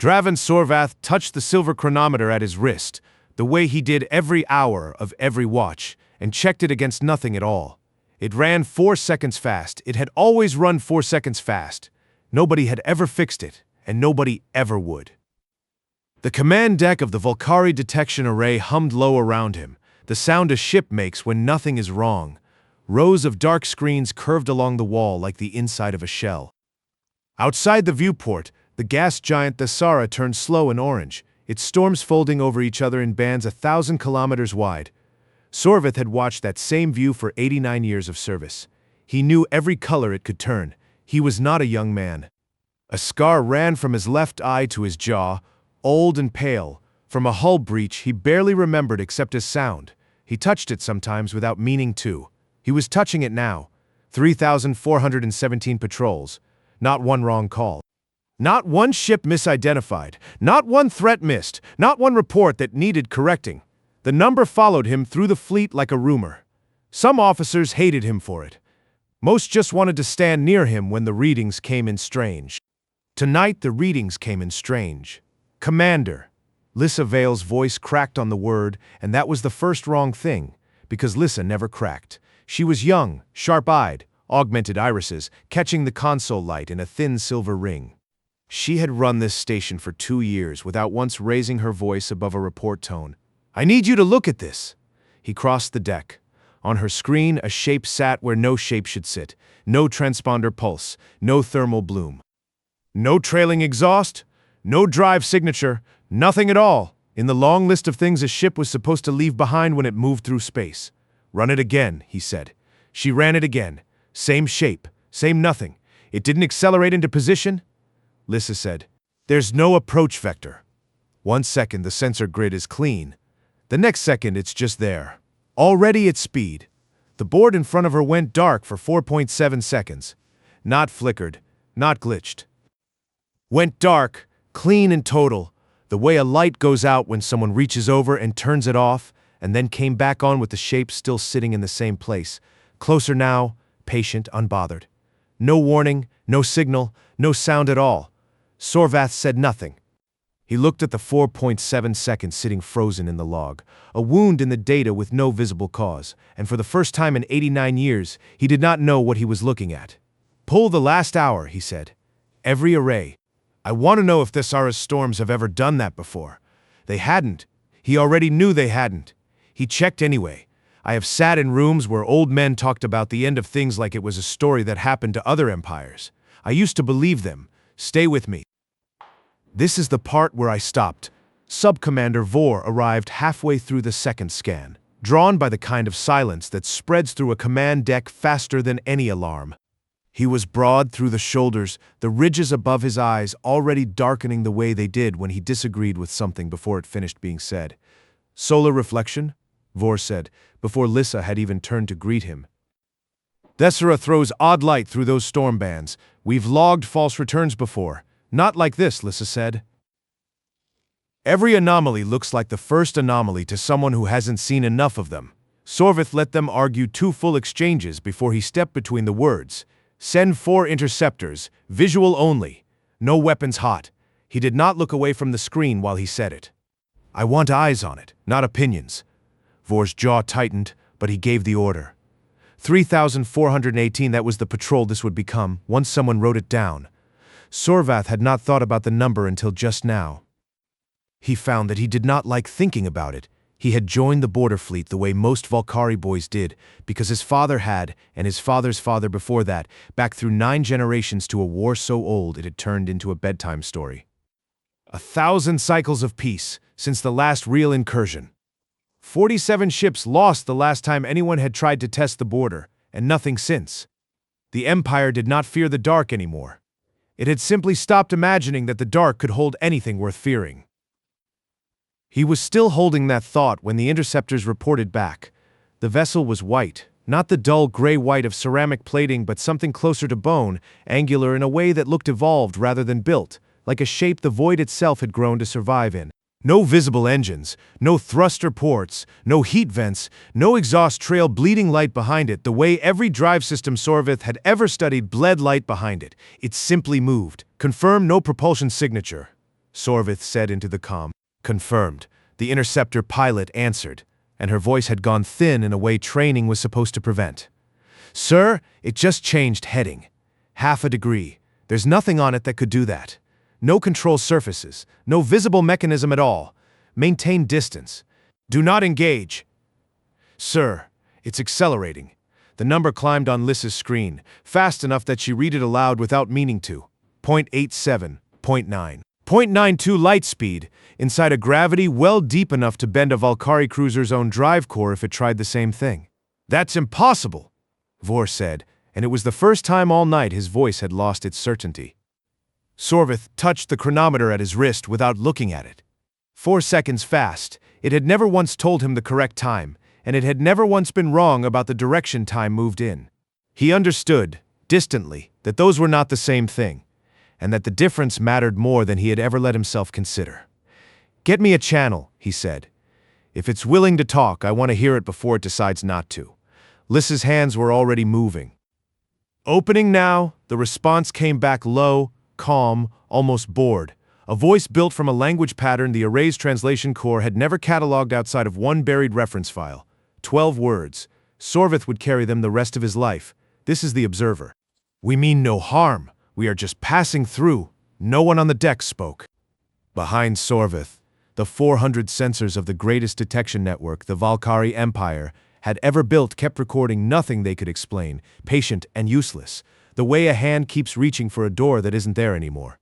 Draven Sorvath touched the silver chronometer at his wrist, the way he did every hour of every watch, and checked it against nothing at all. It ran 4 seconds fast. It had always run 4 seconds fast. Nobody had ever fixed it, and nobody ever would. The command deck of the Volkari detection array hummed low around him, the sound a ship makes when nothing is wrong. Rows of dark screens curved along the wall like the inside of a shell. Outside the viewport, the gas giant Thesara turned slow and orange, its storms folding over each other in bands 1,000 kilometers wide. Sorvath had watched that same view for 89 years of service. He knew every color it could turn. He was not a young man. A scar ran from his left eye to his jaw, old and pale. From a hull breach he barely remembered except his sound. He touched it sometimes without meaning to. He was touching it now. 3,417 patrols. Not one wrong call. Not one ship misidentified. Not one threat missed. Not one report that needed correcting. The number followed him through the fleet like a rumor. Some officers hated him for it. Most just wanted to stand near him when the readings came in strange. Tonight the readings came in strange. Commander. Lissa Vale's voice cracked on the word, and that was the first wrong thing, because Lissa never cracked. She was young, sharp-eyed, augmented irises, catching the console light in a thin silver ring. She had run this station for 2 years without once raising her voice above a report tone. "I need you to look at this." He crossed the deck. On her screen, a shape sat where no shape should sit. No transponder pulse, no thermal bloom. No trailing exhaust, no drive signature, nothing at all. In the long list of things a ship was supposed to leave behind when it moved through space. "Run it again," he said. She ran it again. Same shape, same nothing. It didn't accelerate into position? Lissa said, "There's no approach vector." 1 second the sensor grid is clean. The next second it's just there. Already at speed. The board in front of her went dark for 4.7 seconds. Not flickered, not glitched. Went dark, clean and total, the way a light goes out when someone reaches over and turns it off, and then came back on with the shape still sitting in the same place. Closer now, patient, unbothered. No warning, no signal, no sound at all. Sorvath said nothing. He looked at the 4.7 seconds sitting frozen in the log, a wound in the data with no visible cause, and for the first time in 89 years, he did not know what he was looking at. "Pull the last hour," he said. "Every array. I want to know if Thesara's storms have ever done that before." They hadn't. He already knew they hadn't. He checked anyway. I have sat in rooms where old men talked about the end of things like it was a story that happened to other empires. I used to believe them. Stay with me. This is the part where I stopped. Sub-Commander Vor arrived halfway through the second scan, drawn by the kind of silence that spreads through a command deck faster than any alarm. He was broad through the shoulders, the ridges above his eyes already darkening the way they did when he disagreed with something before it finished being said. "Solar reflection?" Vor said, before Lissa had even turned to greet him. "Thesara throws odd light through those storm bands. We've logged false returns before. Not like this," Lissa said. "Every anomaly looks like the first anomaly to someone who hasn't seen enough of them." Sorvath let them argue 2 full exchanges before he stepped between the words. "Send 4 interceptors, visual only. No weapons hot." He did not look away from the screen while he said it. "I want eyes on it, not opinions." Vor's jaw tightened, but he gave the order. 3,418, that was the patrol this would become, once someone wrote it down. Sorvath had not thought about the number until just now. He found that he did not like thinking about it. He had joined the border fleet the way most Volkari boys did, because his father had, and his father's father before that, back through 9 generations to a war so old it had turned into a bedtime story. 1,000 cycles of peace, since the last real incursion. 47 ships lost the last time anyone had tried to test the border, and nothing since. The Empire did not fear the dark anymore. It had simply stopped imagining that the dark could hold anything worth fearing. He was still holding that thought when the interceptors reported back. The vessel was white, not the dull gray white of ceramic plating but something closer to bone, angular in a way that looked evolved rather than built, like a shape the void itself had grown to survive in. No visible engines, no thruster ports, no heat vents, no exhaust trail bleeding light behind it the way every drive system Sorvath had ever studied bled light behind it. It simply moved. Confirm no propulsion signature. Sorvith said into the comm. Confirmed. The interceptor pilot answered, and her voice had gone thin in a way training was supposed to prevent. Sir, it just changed heading. Half a degree. There's nothing on it that could do that. No control surfaces. No visible mechanism at all. Maintain distance. Do not engage. Sir, it's accelerating. The number climbed on Lyssa's screen, fast enough that she read it aloud without meaning to. 0.87, 0.9. 0.92 light speed, inside a gravity well deep enough to bend a Valkyrie cruiser's own drive core if it tried the same thing. That's impossible, Vor said, and it was the first time all night his voice had lost its certainty. Sorvith touched the chronometer at his wrist without looking at it. 4 seconds fast. It had never once told him the correct time, and it had never once been wrong about the direction time moved in. He understood, distantly, that those were not the same thing, and that the difference mattered more than he had ever let himself consider. Get me a channel, he said. If it's willing to talk, I want to hear it before it decides not to. Lyssa's hands were already moving. Opening now, the response came back low, calm, almost bored. A voice built from a language pattern the array's translation core had never cataloged outside of one buried reference file. 12 words. Sorvith would carry them the rest of his life. This is the observer. We mean no harm. We are just passing through. No one on the deck spoke. Behind Sorvith, the 400 sensors of the greatest detection network the Valkyrie Empire had ever built kept recording nothing they could explain, patient and useless, the way a hand keeps reaching for a door that isn't there anymore.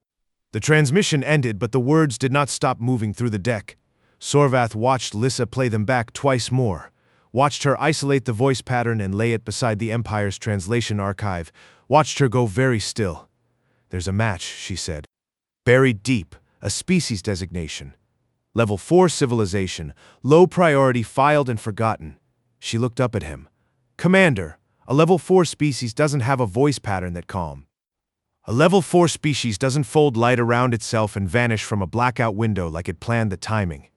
The transmission ended, but the words did not stop moving through the deck. Sorvath watched Lyssa play them back twice more, watched her isolate the voice pattern and lay it beside the Empire's translation archive, watched her go very still. There's a match, she said. Buried deep, a species designation. Level 4 civilization, low priority, filed and forgotten. She looked up at him. Commander, a level 4 species doesn't have a voice pattern that calm. A level 4 species doesn't fold light around itself and vanish from a blackout window like it planned the timing.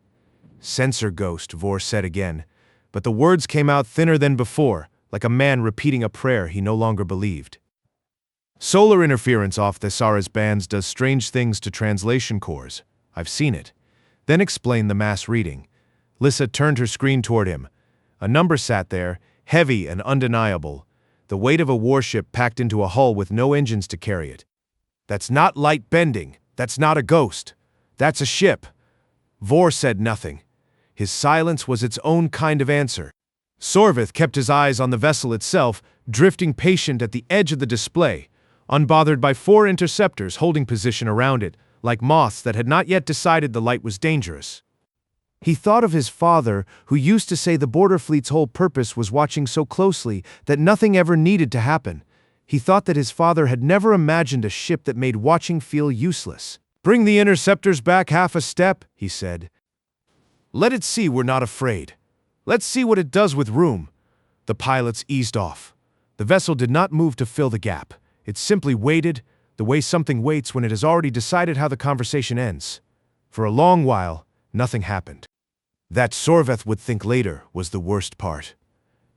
Sensor ghost, Vor said again, but the words came out thinner than before, like a man repeating a prayer he no longer believed. Solar interference off Thesara's bands does strange things to translation cores. I've seen it. Then explained the mass reading. Lyssa turned her screen toward him. A number sat there, heavy and undeniable, the weight of a warship packed into a hull with no engines to carry it. That's not light bending. That's not a ghost. That's a ship. Vor said nothing. His silence was its own kind of answer. Sorvith kept his eyes on the vessel itself, drifting patient at the edge of the display, unbothered by 4 interceptors holding position around it, like moths that had not yet decided the light was dangerous. He thought of his father, who used to say the border fleet's whole purpose was watching so closely that nothing ever needed to happen. He thought that his father had never imagined a ship that made watching feel useless. Bring the interceptors back half a step, he said. Let it see we're not afraid. Let's see what it does with room. The pilots eased off. The vessel did not move to fill the gap. It simply waited, the way something waits when it has already decided how the conversation ends. For a long while, nothing happened. That Sorvith would think later was the worst part.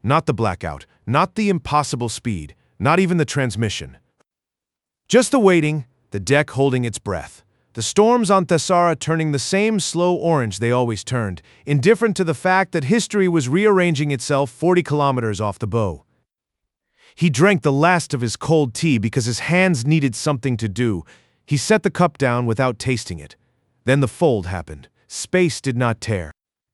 Not the blackout, not the impossible speed, not even the transmission. Just the waiting, the deck holding its breath. The storms on Thesara turning the same slow orange they always turned, indifferent to the fact that history was rearranging itself 40 kilometers off the bow. He drank the last of his cold tea because his hands needed something to do. He set the cup down without tasting it. Then the fold happened. Space did not tear.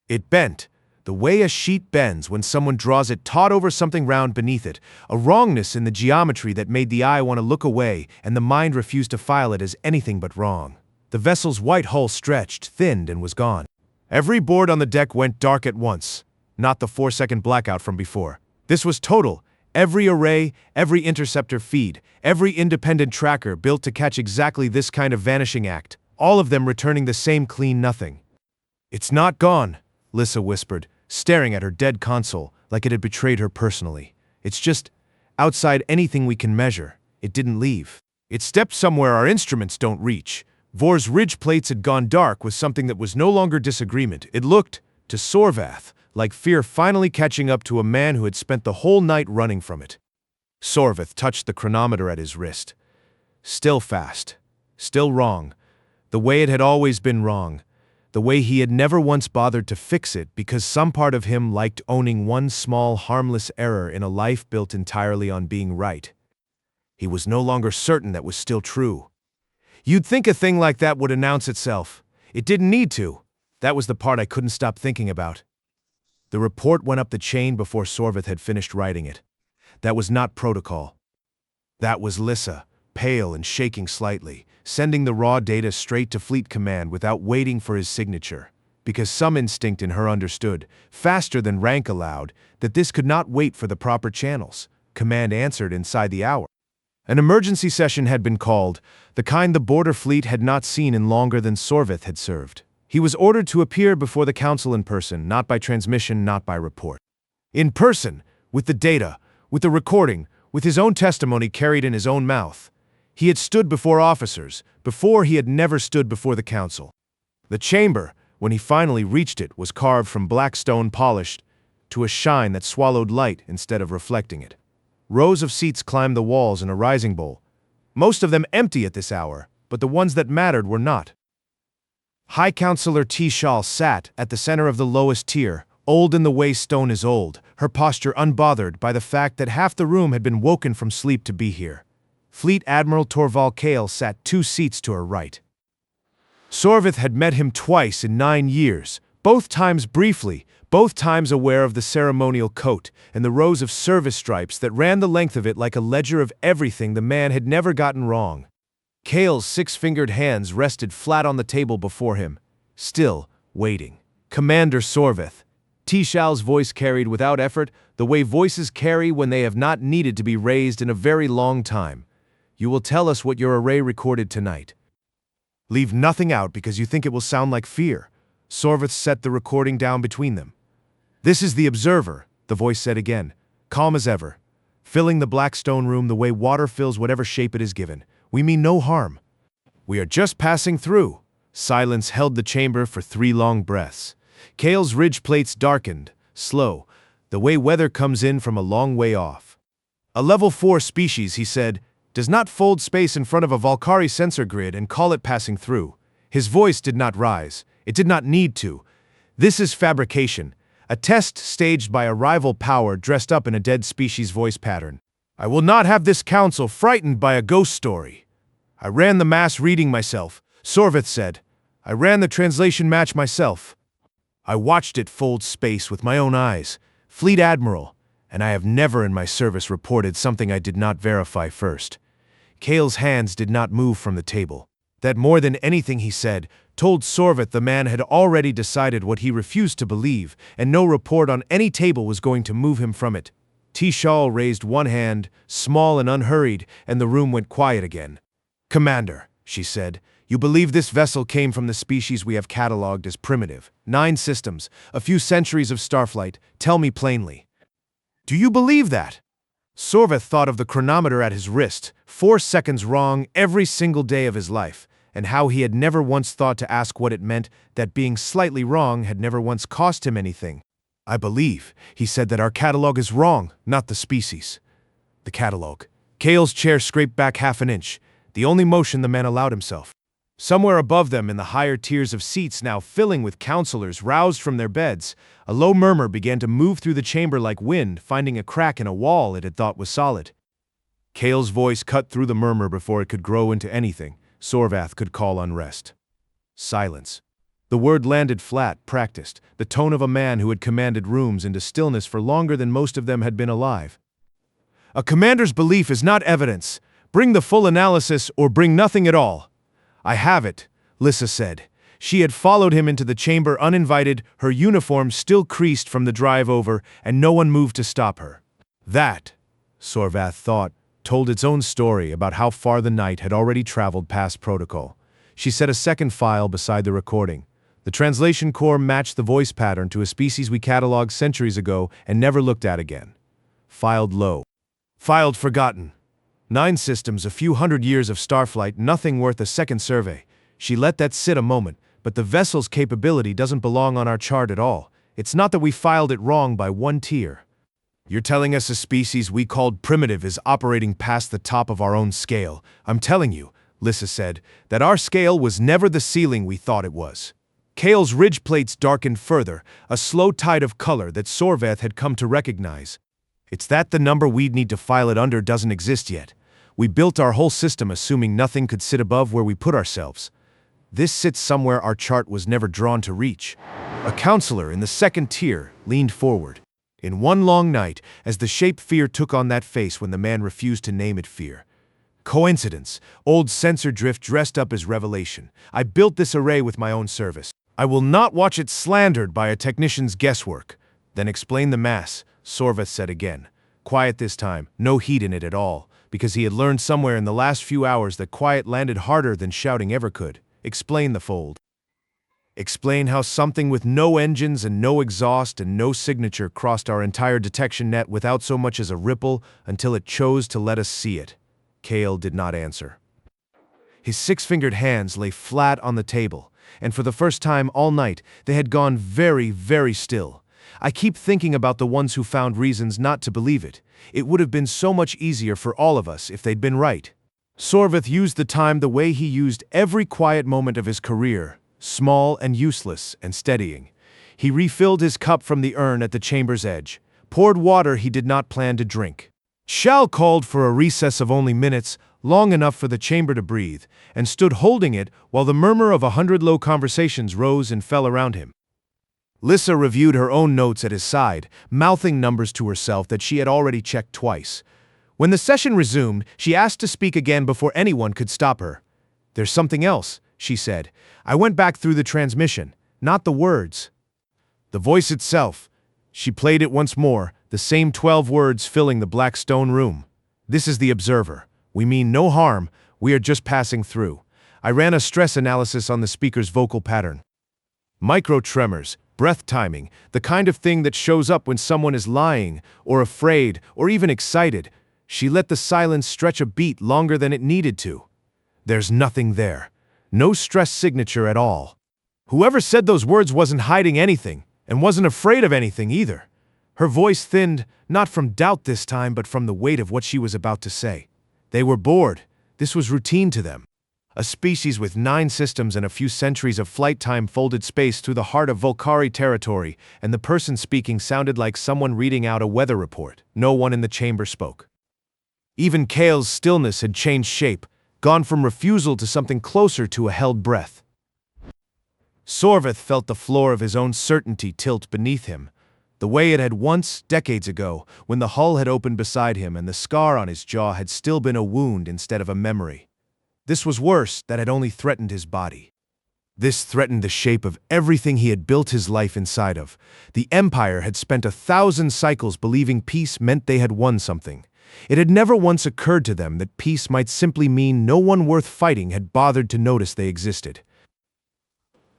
It bent, the way a sheet bends when someone draws it taut over something round beneath it, a wrongness in the geometry that made the eye want to look away and the mind refused to file it as anything but wrong. The vessel's white hull stretched, thinned, and was gone. Every board on the deck went dark at once, not the 4-second blackout from before. This was total. Every array, every interceptor feed, every independent tracker built to catch exactly this kind of vanishing act, all of them returning the same clean nothing. It's not gone, Lyssa whispered, staring at her dead console like it had betrayed her personally. It's just outside anything we can measure. It didn't leave. It stepped somewhere our instruments don't reach. Vor's ridge plates had gone dark with something that was no longer disagreement. It looked, to Sorvath, like fear finally catching up to a man who had spent the whole night running from it. Sorvath touched the chronometer at his wrist. Still fast. Still wrong. The way it had always been wrong. The way he had never once bothered to fix it because some part of him liked owning one small, harmless error in a life built entirely on being right. He was no longer certain that was still true. You'd think a thing like that would announce itself. It didn't need to. That was the part I couldn't stop thinking about. The report went up the chain before Sorvith had finished writing it. That was not protocol. That was Lissa, pale and shaking slightly, sending the raw data straight to Fleet Command without waiting for his signature, because some instinct in her understood, faster than rank allowed, that this could not wait for the proper channels. Command answered inside the hour. An emergency session had been called, the kind the border fleet had not seen in longer than Sorvith had served. He was ordered to appear before the council in person, not by transmission, not by report. In person, with the data, with the recording, with his own testimony carried in his own mouth. He had stood before officers, before he had never stood before the council. The chamber, when he finally reached it, was carved from black stone polished to a shine that swallowed light instead of reflecting it. Rows of seats climbed the walls in a rising bowl, most of them empty at this hour, but the ones that mattered were not. High Counselor Tishal sat at the center of the lowest tier, old in the way stone is old, her posture unbothered by the fact that half the room had been woken from sleep to be here. Fleet Admiral Torval Kale sat 2 seats to her right. Sorvith had met him twice in 9 years, both times briefly, both times aware of the ceremonial coat and the rows of service stripes that ran the length of it like a ledger of everything the man had never gotten wrong. Kale's 6-fingered hands rested flat on the table before him, still waiting. Commander Sorvith. Tishal's voice carried without effort, the way voices carry when they have not needed to be raised in a very long time. You will tell us what your array recorded tonight. Leave nothing out because you think it will sound like fear. Sorvith set the recording down between them. This is the observer, the voice said again, calm as ever, filling the black stone room the way water fills whatever shape it is given. We mean no harm. We are just passing through. Silence held the chamber for 3 long breaths. Kale's ridge plates darkened, slow, the way weather comes in from a long way off. A level 4 species, he said, does not fold space in front of a Valkyrie sensor grid and call it passing through. His voice did not rise. It did not need to. This is fabrication, a test staged by a rival power dressed up in a dead species voice pattern. I will not have this council frightened by a ghost story. I ran the mass reading myself, Sorvith said. I ran the translation match myself. I watched it fold space with my own eyes, Fleet Admiral, and I have never in my service reported something I did not verify first. Kale's hands did not move from the table. That more than anything he said, told Sorvith the man had already decided what he refused to believe, and no report on any table was going to move him from it. Tishal raised one hand, small and unhurried, and the room went quiet again. Commander, she said, you believe this vessel came from the species we have catalogued as primitive. 9 systems, a few centuries of starflight. Tell me plainly. Do you believe that? Sorvith thought of the chronometer at his wrist, 4 seconds wrong every single day of his life, and how he had never once thought to ask what it meant that being slightly wrong had never once cost him anything. I believe, he said, that our catalog is wrong, not the species. The catalog. Kale's chair scraped back half an inch, the only motion the man allowed himself. Somewhere above them in the higher tiers of seats now filling with counselors roused from their beds, a low murmur began to move through the chamber like wind, finding a crack in a wall it had thought was solid. Kale's voice cut through the murmur before it could grow into anything Sorvith could call unrest. Silence. The word landed flat, practiced, the tone of a man who had commanded rooms into stillness for longer than most of them had been alive. A commander's belief is not evidence. Bring the full analysis or bring nothing at all. I have it, Lissa said. She had followed him into the chamber uninvited, her uniform still creased from the drive over, and no one moved to stop her. That, Sorvith thought, told its own story about how far the night had already traveled past protocol. She set a second file beside the recording. The translation core matched the voice pattern to a species we cataloged centuries ago and never looked at again. Filed low. Filed forgotten. 9 systems, a few hundred years of starflight, nothing worth a second survey. She let that sit a moment, but the vessel's capability doesn't belong on our chart at all. It's not that we filed it wrong by 1 tier. You're telling us a species we called primitive is operating past the top of our own scale. I'm telling you, Lissa said, that our scale was never the ceiling we thought it was. Kale's ridge plates darkened further, a slow tide of color that Sorveth had come to recognize. It's that the number we'd need to file it under doesn't exist yet. We built our whole system assuming nothing could sit above where we put ourselves. This sits somewhere our chart was never drawn to reach. A counselor in the second tier leaned forward. In one long night, as the shape fear took on that face when the man refused to name it fear. Coincidence, old sensor drift dressed up as revelation. I built this array with my own service. I will not watch it slandered by a technician's guesswork. Then explain the mass, Sorveth said again. Quiet this time, no heat in it at all, because he had learned somewhere in the last few hours that quiet landed harder than shouting ever could. Explain the fold. Explain how something with no engines and no exhaust and no signature crossed our entire detection net without so much as a ripple until it chose to let us see it. Kale did not answer. His six-fingered hands lay flat on the table, and for the first time all night they had gone very, very still. I keep thinking about the ones who found reasons not to believe it. It would have been so much easier for all of us if they'd been right. Sorveth used the time the way he used every quiet moment of his career, small and useless and steadying. He refilled his cup from the urn at the chamber's edge, poured water he did not plan to drink. Shal called for a recess of only minutes, long enough for the chamber to breathe, and stood holding it while the murmur of 100 low conversations rose and fell around him. Lissa reviewed her own notes at his side, mouthing numbers to herself that she had already checked twice. When the session resumed, she asked to speak again before anyone could stop her. "There's something else," she said. "I went back through the transmission, not the words. The voice itself." She played it once more, the same 12 words filling the black stone room. "This is the observer. We mean no harm, we are just passing through." I ran a stress analysis on the speaker's vocal pattern. Micro tremors, breath timing, the kind of thing that shows up when someone is lying, or afraid, or even excited. She let the silence stretch a beat longer than it needed to. There's nothing there. No stress signature at all. Whoever said those words wasn't hiding anything, and wasn't afraid of anything either. Her voice thinned, not from doubt this time, but from the weight of what she was about to say. They were bored. This was routine to them. A species with 9 systems and a few centuries of flight time folded space through the heart of Volcari territory, and the person speaking sounded like someone reading out a weather report. No one in the chamber spoke. Even Kale's stillness had changed shape, gone from refusal to something closer to a held breath. Sorveth felt the floor of his own certainty tilt beneath him, the way it had once, decades ago, when the hull had opened beside him and the scar on his jaw had still been a wound instead of a memory. This was worse, that had only threatened his body. This threatened the shape of everything he had built his life inside of. The Empire had spent 1,000 cycles believing peace meant they had won something. It had never once occurred to them that peace might simply mean no one worth fighting had bothered to notice they existed.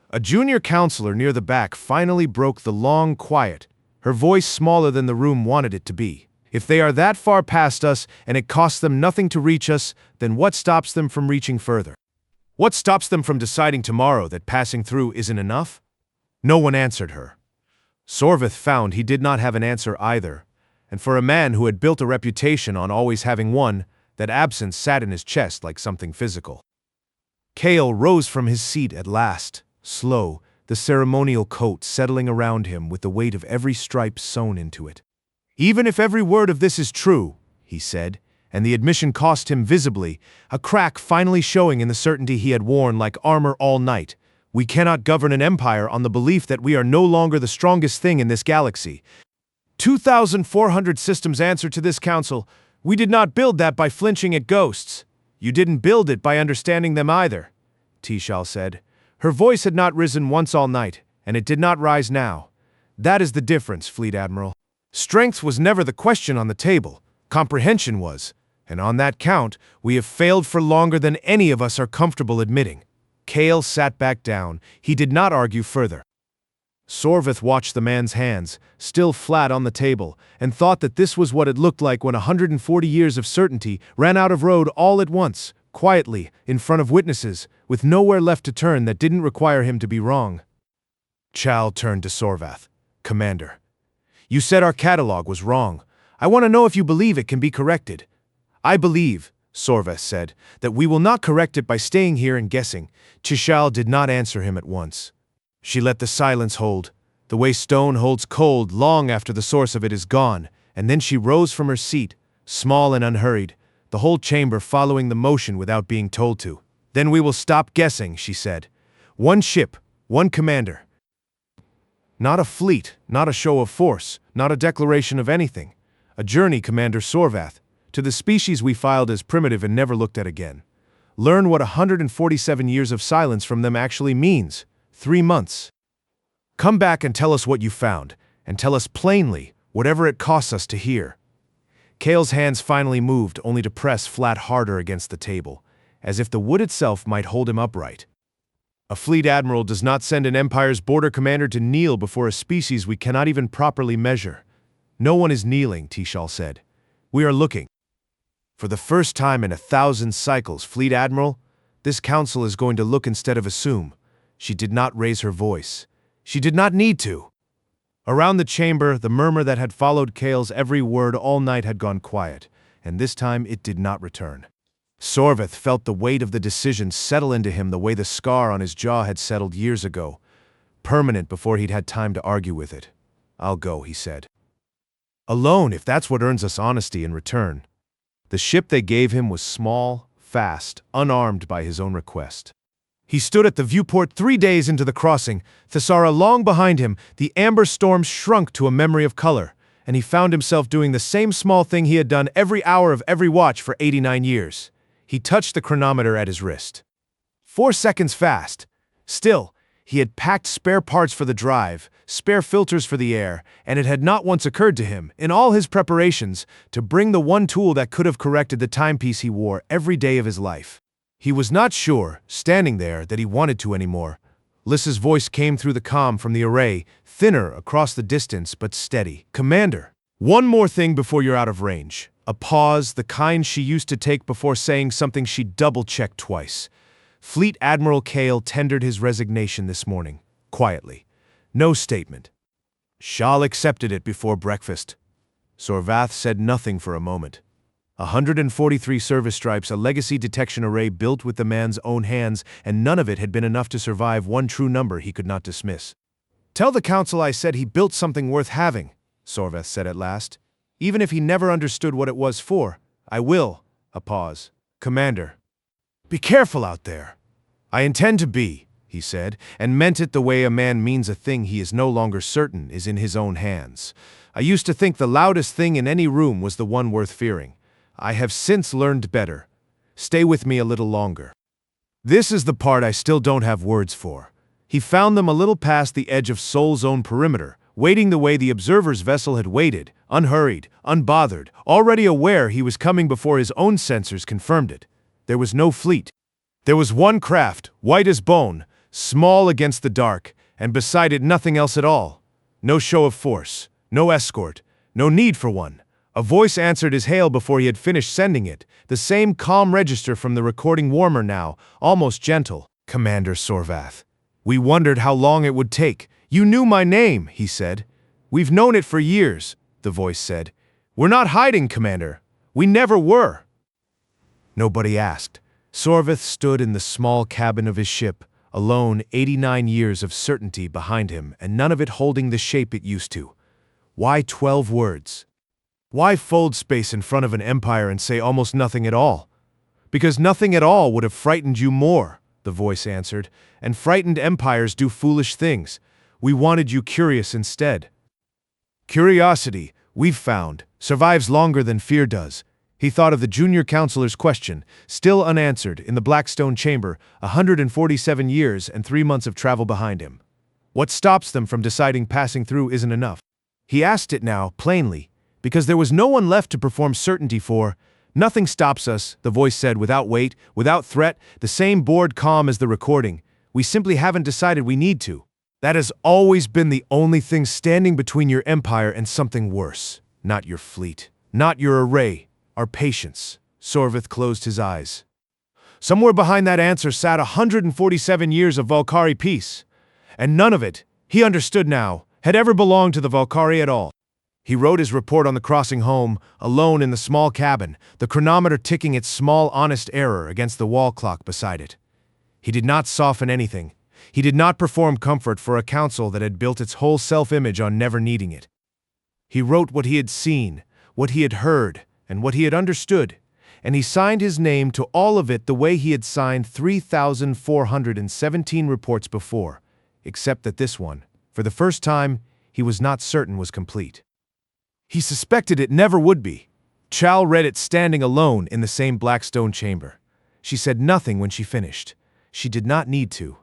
A junior counselor near the back finally broke the long quiet, her voice smaller than the room wanted it to be. "If they are that far past us and it costs them nothing to reach us, then what stops them from reaching further? What stops them from deciding tomorrow that passing through isn't enough?" No one answered her. Sorveth found he did not have an answer either, and for a man who had built a reputation on always having one, that absence sat in his chest like something physical. Kale rose from his seat at last, slow, the ceremonial coat settling around him with the weight of every stripe sewn into it. "Even if every word of this is true," he said, and the admission cost him visibly, a crack finally showing in the certainty he had worn like armor all night. "We cannot govern an empire on the belief that we are no longer the strongest thing in this galaxy. 2,400 systems answer to this council. We did not build that by flinching at ghosts. You didn't build it by understanding them either," Tishal said. Her voice had not risen once all night, and it did not rise now. "That is the difference, Fleet Admiral. Strength was never the question on the table. Comprehension was, and on that count, we have failed for longer than any of us are comfortable admitting." Kale sat back down. He did not argue further. Sorveth watched the man's hands, still flat on the table, and thought that this was what it looked like when 140 years of certainty ran out of road all at once, quietly, in front of witnesses, with nowhere left to turn that didn't require him to be wrong. Chal turned to Sorveth. "Commander, you said our catalog was wrong. I want to know if you believe it can be corrected." "I believe," Sorveth said, "that we will not correct it by staying here and guessing." Chishal did not answer him at once. She let the silence hold, the way stone holds cold long after the source of it is gone, and then she rose from her seat, small and unhurried, the whole chamber following the motion without being told to. "Then we will stop guessing," she said. "One ship, one commander. Not a fleet, not a show of force, not a declaration of anything. A journey, Commander Sorvath, to the species we filed as primitive and never looked at again. Learn what 147 years of silence from them actually means. 3 months. Come back and tell us what you found, and tell us plainly, whatever it costs us to hear." Kale's hands finally moved, only to press flat harder against the table, as if the wood itself might hold him upright. "A fleet admiral does not send an empire's border commander to kneel before a species we cannot even properly measure." "No one is kneeling," Tishal said. "We are looking. For the first time in 1,000 cycles, Fleet Admiral, this council is going to look instead of assume." She did not raise her voice. She did not need to. Around the chamber, the murmur that had followed Kale's every word all night had gone quiet, and this time it did not return. Sorveth felt the weight of the decision settle into him the way the scar on his jaw had settled years ago, permanent before he'd had time to argue with it. "I'll go," he said. "Alone, if that's what earns us honesty in return." The ship they gave him was small, fast, unarmed by his own request. He stood at the viewport 3 days into the crossing, Thessara long behind him. The amber storm shrunk to a memory of color, and he found himself doing the same small thing he had done every hour of every watch for 89 years. He touched the chronometer at his wrist. 4 seconds fast. Still, he had packed spare parts for the drive, spare filters for the air, and it had not once occurred to him, in all his preparations, to bring the one tool that could have corrected the timepiece he wore every day of his life. He was not sure, standing there, that he wanted to anymore. Lys's voice came through the comm from the array, thinner across the distance but steady. "Commander, one more thing before you're out of range." A pause, the kind she used to take before saying something she double-checked twice. Fleet Admiral Kale tendered his resignation this morning, quietly. No statement. Shal accepted it before breakfast. Sorvath said nothing for a moment. 143 service stripes, a legacy detection array built with the man's own hands, and none of it had been enough to survive one true number he could not dismiss. "Tell the council I said he built something worth having," Sorvath said at last. "Even if he never understood what it was for, I will." A pause. "Commander, be careful out there." "I intend to be," he said, and meant it the way a man means a thing he is no longer certain is in his own hands. "I used to think the loudest thing in any room was the one worth fearing. I have since learned better. Stay with me a little longer. This is the part I still don't have words for." He found them a little past the edge of Sol's own perimeter, waiting the way the observer's vessel had waited, unhurried, unbothered, already aware he was coming before his own sensors confirmed it. There was no fleet. There was one craft, white as bone, small against the dark, and beside it nothing else at all. No show of force, no escort, no need for one. A voice answered his hail before he had finished sending it, the same calm register from the recording warmer now, almost gentle. "Commander Sorvath, we wondered how long it would take. You knew my name," he said. "We've known it for years," the voice said. "We're not hiding, Commander. We never were." Nobody asked. Sorvath stood in the small cabin of his ship, alone, 89 years of certainty behind him, and none of it holding the shape it used to. Why 12 words? Why fold space in front of an empire and say almost nothing at all? "Because nothing at all would have frightened you more," the voice answered, "and frightened empires do foolish things. We wanted you curious instead. Curiosity, we've found, survives longer than fear does." He thought of the junior counselor's question, still unanswered, in the Blackstone chamber, 147 years and 3 months of travel behind him. What stops them from deciding passing through isn't enough? He asked it now, plainly, because there was no one left to perform certainty for. "Nothing stops us," the voice said without weight, without threat, the same bored calm as the recording. "We simply haven't decided we need to. That has always been the only thing standing between your empire and something worse. Not your fleet, not your array, our patience." Sorvath closed his eyes. Somewhere behind that answer sat 147 years of Valkari peace. And none of it, he understood now, had ever belonged to the Valkari at all. He wrote his report on the crossing home, alone in the small cabin, the chronometer ticking its small, honest error against the wall clock beside it. He did not soften anything. He did not perform comfort for a council that had built its whole self-image on never needing it. He wrote what he had seen, what he had heard, and what he had understood, and he signed his name to all of it the way he had signed 3,417 reports before, except that this one, for the first time, he was not certain was complete. He suspected it never would be. Chow read it standing alone in the same black stone chamber. She said nothing when she finished. She did not need to.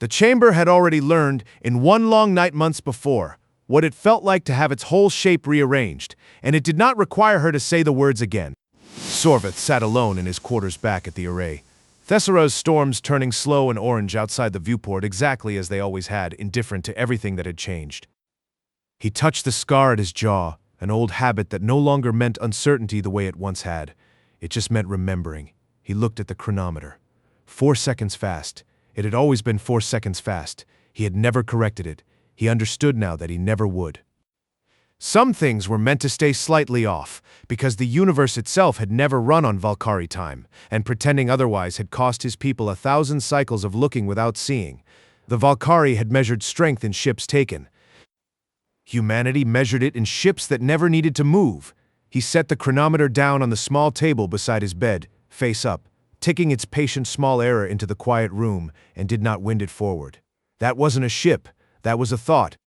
The chamber had already learned, in one long night months before, what it felt like to have its whole shape rearranged, and it did not require her to say the words again. Sorvith sat alone in his quarters back at the array. Thessaro's storms turning slow and orange outside the viewport exactly as they always had, indifferent to everything that had changed. He touched the scar at his jaw, an old habit that no longer meant uncertainty the way it once had. It just meant remembering. He looked at the chronometer. 4 seconds fast. It had always been 4 seconds fast. He had never corrected it. He understood now that he never would. Some things were meant to stay slightly off, because the universe itself had never run on Valkyrie time, and pretending otherwise had cost his people 1,000 cycles of looking without seeing. The Valkyrie had measured strength in ships taken. Humanity measured it in ships that never needed to move. He set the chronometer down on the small table beside his bed, face up, ticking its patient small error into the quiet room, and did not wind it forward. That wasn't a ship, that was a thought.